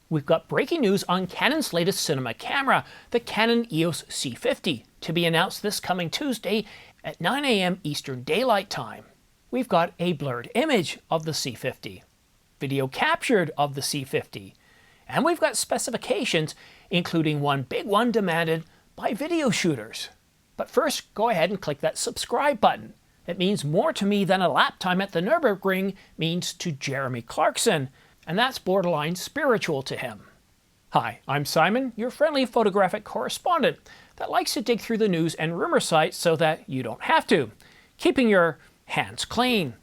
We've got breaking news on Canon's latest cinema camera, the Canon EOS C50, to be announced this coming Tuesday at 9 AM Eastern Daylight Time. We've got a blurred image of the C50, video captured of the C50, and we've got specifications, including one big one demanded by video shooters. But first, go ahead and click that subscribe button. It means more to me than a lap time at the Nürburgring means to Jeremy Clarkson, and that's borderline spiritual to him. Hi, I'm Simon, your friendly photographic correspondent that likes to dig through the news and rumor sites so that you don't have to, keeping your hands clean.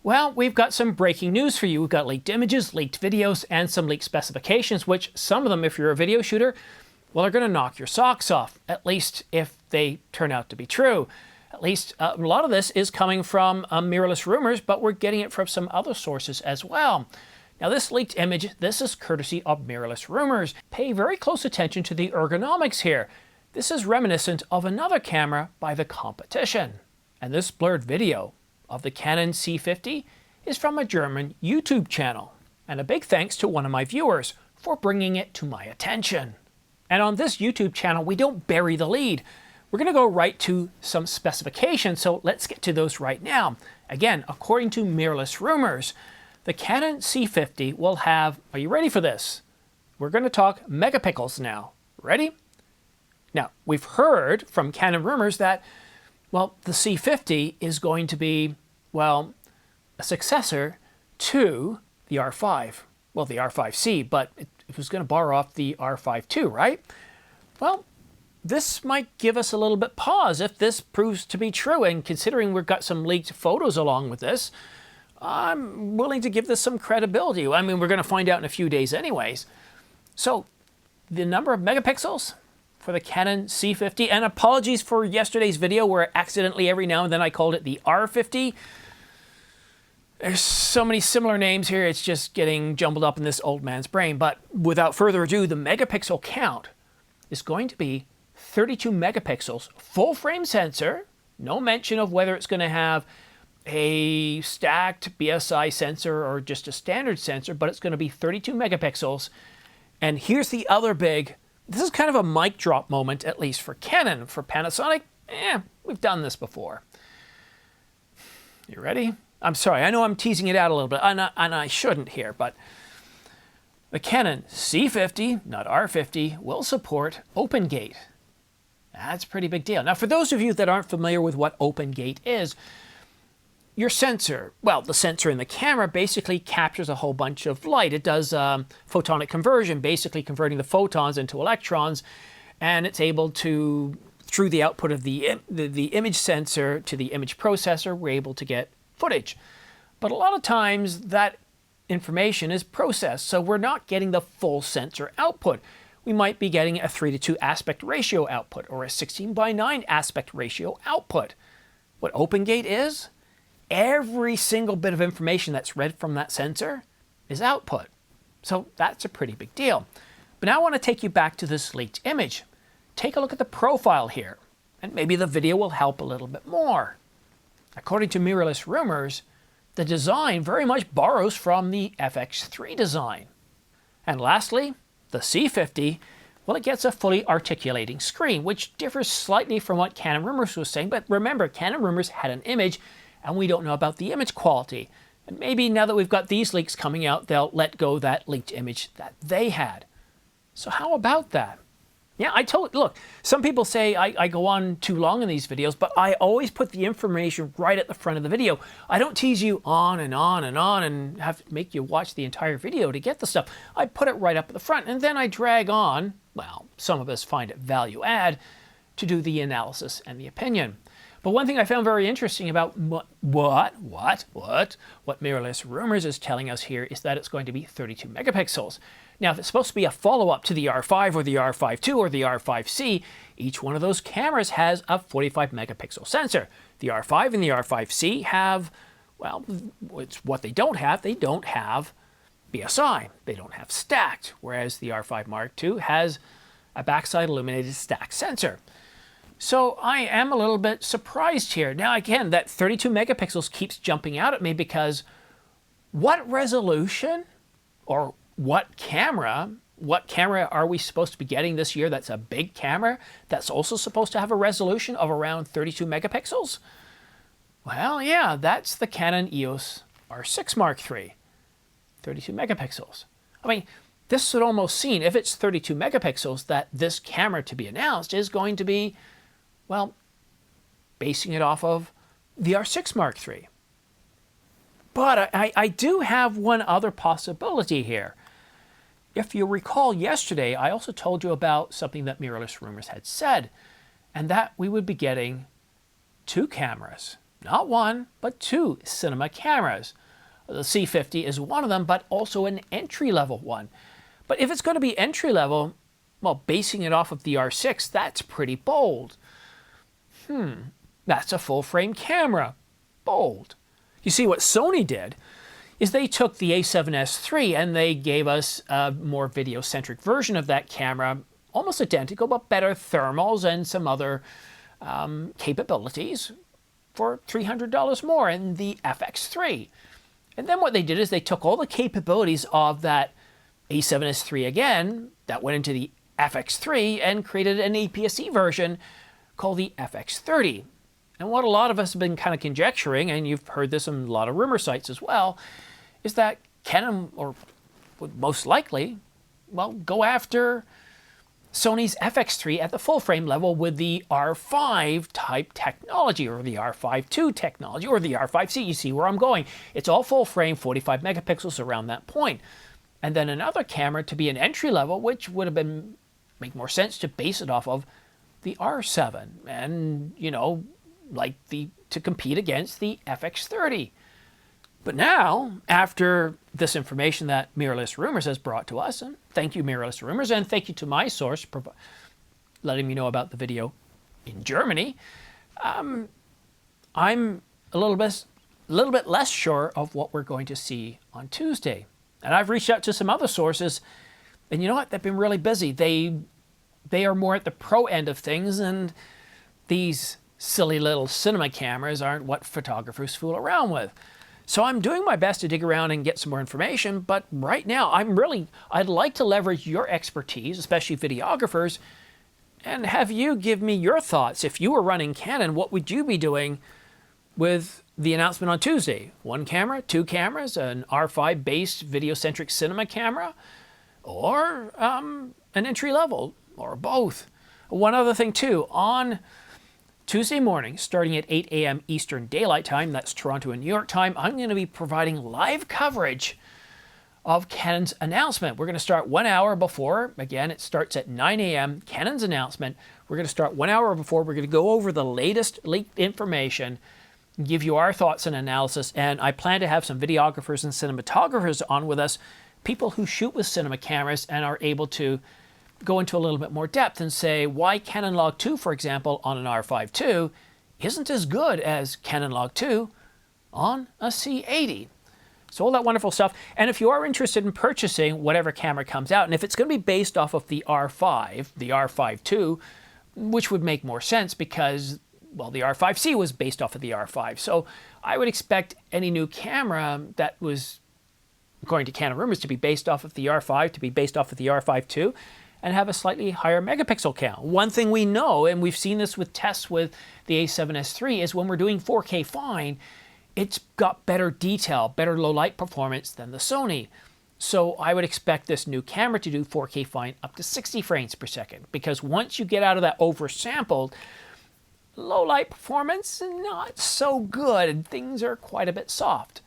Well, we've got some breaking news for you. We've got leaked images, leaked videos, and some leaked specifications, which some of them, if you're a video shooter, well, are going to knock your socks off, at least if they turn out to be true. At least a lot of this is coming from mirrorless rumors, but we're getting it from some other sources as well. Now, this leaked image, this is courtesy of mirrorless rumors. Pay very close attention to the ergonomics here. This is reminiscent of another camera by the competition. And this blurred video of the Canon C50 is from a German YouTube channel. And a big thanks to one of my viewers for bringing it to my attention. And on this YouTube channel, we don't bury the lead. We're going to go right to some specifications, so let's get to those right now. Again, according to mirrorless rumors, the Canon C50 will have, are you ready for this? We're going to talk megapixels now. Ready? Now, we've heard from Canon rumors that, well, the C50 is going to be, well, a successor to the R5. Well, the R5C, but it was going to borrow off the R5 II, right? Well, this might give us a little bit pause if this proves to be true, and considering we've got some leaked photos along with this, I'm willing to give this some credibility. I mean, we're going to find out in a few days anyways. So, the number of megapixels for the Canon C50, and apologies for yesterday's video where accidentally every now and then I called it the R50. There's so many similar names here, it's just getting jumbled up in this old man's brain. But without further ado, the megapixel count is going to be 32 megapixels, full frame sensor, no mention of whether it's going to have a stacked BSI sensor or just a standard sensor, but it's going to be 32 megapixels. And here's the other big, this is kind of a mic drop moment, at least for Canon. For Panasonic, we've done this before. You ready? I'm sorry, I know I'm teasing it out a little bit, and I shouldn't here, but the Canon C50, not R50, will support OpenGate. That's a pretty big deal. Now, for those of you that aren't familiar with what OpenGate is, your sensor, well, the sensor in the camera basically captures a whole bunch of light. It does photonic conversion, basically converting the photons into electrons, and it's able to, through the output of the image sensor to the image processor, we're able to get footage. But a lot of times that information is processed, so we're not getting the full sensor output. We might be getting a 3:2 aspect ratio output or a 16:9 aspect ratio output. What OpenGate is, every single bit of information that's read from that sensor is output. So that's a pretty big deal. But now I want to take you back to this leaked image. Take a look at the profile here, and maybe the video will help a little bit more. According to mirrorless rumors, the design very much borrows from the FX3 design. And lastly, the C50, well, it gets a fully articulating screen, which differs slightly from what Canon rumors was saying. But remember, Canon rumors had an image, and we don't know about the image quality. And maybe now that we've got these leaks coming out, they'll let go that leaked image that they had. So how about that? Yeah, look, some people say I go on too long in these videos, but I always put the information right at the front of the video. I don't tease you on and on and on and have to make you watch the entire video to get the stuff. I put it right up at the front, and then I drag on, well, some of us find it value add, to do the analysis and the opinion. But one thing I found very interesting about what mirrorless rumors is telling us here is that it's going to be 32 megapixels. Now, if it's supposed to be a follow-up to the R5 or the R5 II or the R5C, each one of those cameras has a 45 megapixel sensor. The R5 and the R5C have, well, it's what they don't have. They don't have BSI. They don't have stacked, whereas the R5 Mark II has a backside illuminated stacked sensor. So I am a little bit surprised here. Now, again, that 32 megapixels keeps jumping out at me because what resolution or what camera are we supposed to be getting this year that's a big camera that's also supposed to have a resolution of around 32 megapixels? Well, yeah, that's the Canon EOS R6 Mark III, 32 megapixels. I mean, this would almost seem, if it's 32 megapixels, that this camera to be announced is going to be, well, basing it off of the R6 Mark III. But I do have one other possibility here. If you recall yesterday, I also told you about something that Mirrorless Rumors had said, and that we would be getting 2 cameras. Not one, but 2 cinema cameras. The C50 is one of them, but also an entry-level one. But if it's going to be entry-level, well, basing it off of the R6, that's pretty bold. That's a full-frame camera. Bold. You see, what Sony did is they took the A7S III and they gave us a more video-centric version of that camera, almost identical, but better thermals and some other capabilities for $300 more in the FX3. And then what they did is they took all the capabilities of that A7S III again, that went into the FX3, and created an APS-C version called the FX30. And what a lot of us have been kind of conjecturing, and you've heard this on a lot of rumor sites as well, is that Canon, or would most likely, well, go after Sony's FX3 at the full frame level with the R5 type technology, or the R5 II technology, or the R5C. You see where I'm going. It's all full frame, 45 megapixels around that point. And then another camera to be an entry level, which would have been, make more sense to base it off of the R7, and, you know, like to compete against the FX30. But now, after this information that Mirrorless Rumors has brought to us, and thank you Mirrorless Rumors, and thank you to my source for letting me know about the video in Germany, I'm a little bit less sure of what we're going to see on Tuesday. And I've reached out to some other sources, and you know what? They've been really busy. They are more at the pro end of things, and these silly little cinema cameras aren't what photographers fool around with. So I'm doing my best to dig around and get some more information, but right now I'd like to leverage your expertise, especially videographers, and have you give me your thoughts. If you were running Canon, what would you be doing with the announcement on Tuesday? 1 camera, 2 cameras, an R5 based video-centric cinema camera, or an entry level, or both. One other thing too, on Tuesday morning, starting at 8 a.m. Eastern Daylight Time, that's Toronto and New York time, I'm going to be providing live coverage of Canon's announcement. We're going to start 1 hour before. Again, it starts at 9 a.m. Canon's announcement. We're going to start 1 hour before. We're going to go over the latest leaked information, give you our thoughts and analysis, and I plan to have some videographers and cinematographers on with us, people who shoot with cinema cameras and are able to go into a little bit more depth and say why Canon Log 2, for example, on an R5 II isn't as good as Canon Log 2 on a C80. So all that wonderful stuff. And if you are interested in purchasing whatever camera comes out, and if it's going to be based off of the R5, the R5 II, which would make more sense because, well, the R5C was based off of the R5. So I would expect any new camera that was, according to Canon rumors, to be based off of the R5, to be based off of the R5 II, and have a slightly higher megapixel count. One thing we know, and we've seen this with tests with the A7S III, is when we're doing 4K fine, it's got better detail, better low light performance than the Sony. So I would expect this new camera to do 4K fine up to 60 frames per second, because once you get out of that oversampled, low light performance, not so good, and things are quite a bit soft.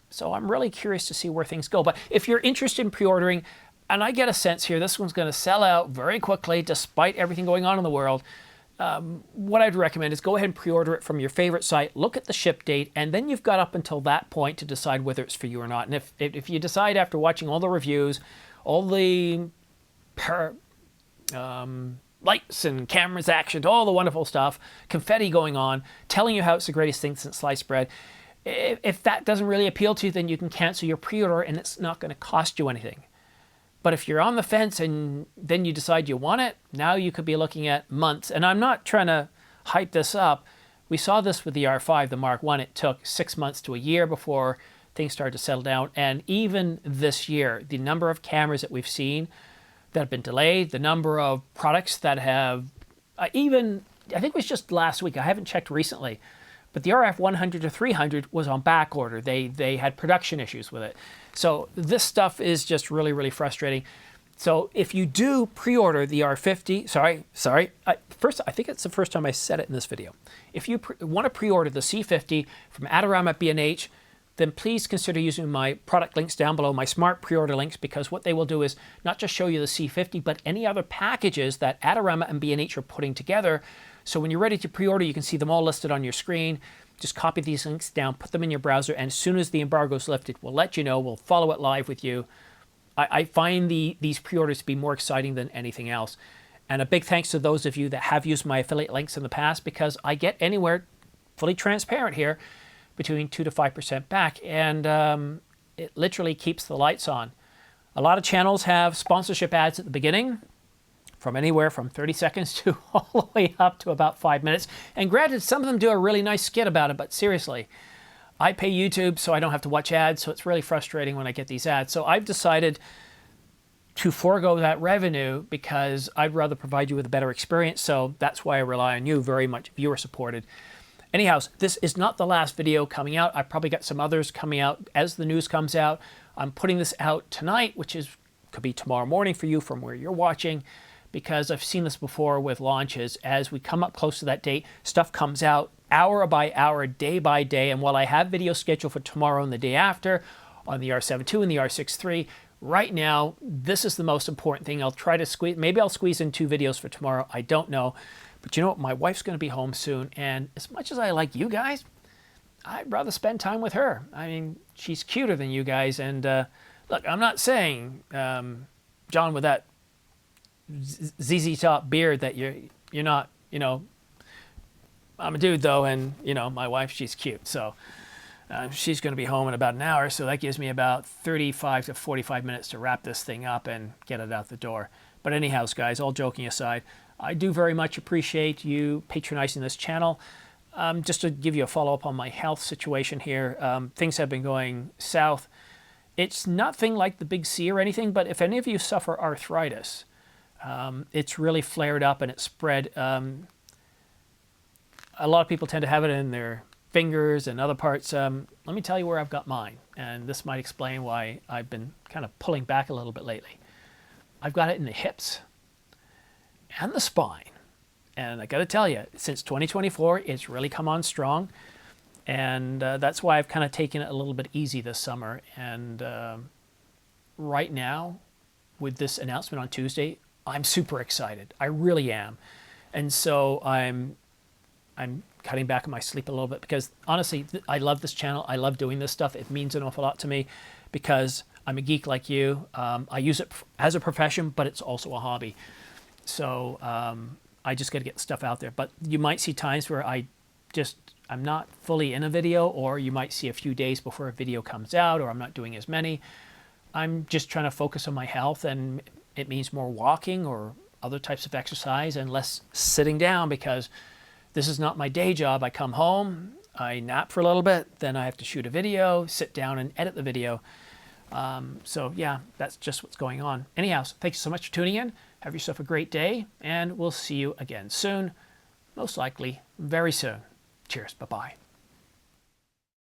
So I'm really curious to see where things go. But if you're interested in pre-ordering, and I get a sense here, this one's going to sell out very quickly despite everything going on in the world. What I'd recommend is go ahead and pre-order it from your favorite site, look at the ship date, and then you've got up until that point to decide whether it's for you or not. And if you decide after watching all the reviews, all the lights and cameras action, all the wonderful stuff, confetti going on, telling you how it's the greatest thing since sliced bread, if that doesn't really appeal to you, then you can cancel your pre-order and it's not going to cost you anything. But if you're on the fence and then you decide you want it, now you could be looking at months. And I'm not trying to hype this up. We saw this with the R5, the Mark I. It took 6 months to a year before things started to settle down. And even this year, the number of cameras that we've seen that have been delayed, the number of products that have I think it was just last week, I haven't checked recently, but the RF 100 to 300 was on back order. They had production issues with it. So this stuff is just really, really frustrating. So if you do pre-order the R50, first, I think it's the first time I said it in this video. If you want to pre-order the C50 from Adorama at B&H, then please consider using my product links down below, my smart pre-order links, because what they will do is not just show you the C50, but any other packages that Adorama and B&H are putting together. So when you're ready to pre-order, you can see them all listed on your screen. Just copy these links down, put them in your browser, and as soon as the embargo is lifted, we'll let you know. We'll follow it live with you. I find these pre-orders to be more exciting than anything else. And a big thanks to those of you that have used my affiliate links in the past, because I get anywhere, fully transparent here, between 2 to 5% back, and it literally keeps the lights on. A lot of channels have sponsorship ads at the beginning, from anywhere from 30 seconds to all the way up to about 5 minutes. And granted, some of them do a really nice skit about it, but seriously, I pay YouTube so I don't have to watch ads, so it's really frustrating when I get these ads. So I've decided to forego that revenue because I'd rather provide you with a better experience. So that's why I rely on you, very much viewer supported. Anyhow, this is not the last video coming out. I've probably got some others coming out as the news comes out. I'm putting this out tonight, which could be tomorrow morning for you from where you're watching, because I've seen this before with launches. As we come up close to that date, stuff comes out hour by hour, day by day. And while I have videos scheduled for tomorrow and the day after on the R7 II and the R6 III, right now, this is the most important thing. I'll try to squeeze, maybe I'll squeeze in 2 videos for tomorrow. I don't know. But you know what? My wife's going to be home soon. And as much as I like you guys, I'd rather spend time with her. I mean, she's cuter than you guys. And look, I'm not saying, John, with that ZZ Top beard that you're not, you know, I'm a dude though, and you know, my wife, she's cute. So she's going to be home in about an hour. So that gives me about 35 to 45 minutes to wrap this thing up and get it out the door. But anyhow, guys, all joking aside, I do very much appreciate you patronizing this channel. Just to give you a follow-up on my health situation here, things have been going south. It's nothing like the big C or anything, but if any of you suffer arthritis, it's really flared up and it's spread. A lot of people tend to have it in their fingers and other parts. Let me tell you where I've got mine, and this might explain why I've been kind of pulling back a little bit lately. I've got it in the hips and the spine. And I got to tell you, since 2024, it's really come on strong. And that's why I've kind of taken it a little bit easy this summer. And right now, with this announcement on Tuesday, I'm super excited. I really am. And so I'm cutting back on my sleep a little bit because honestly, I love this channel. I love doing this stuff. It means an awful lot to me because I'm a geek like you. I use it as a profession, but it's also a hobby. So I just got to get stuff out there. But you might see times where I'm not fully in a video, or you might see a few days before a video comes out, or I'm not doing as many. I'm just trying to focus on my health, and it means more walking or other types of exercise and less sitting down because this is not my day job. I come home, I nap for a little bit, then I have to shoot a video, sit down and edit the video. So yeah, that's just what's going on. Anyhow, thanks so much for tuning in. Have yourself a great day, and we'll see you again soon. Most likely, very soon. Cheers. Bye-bye.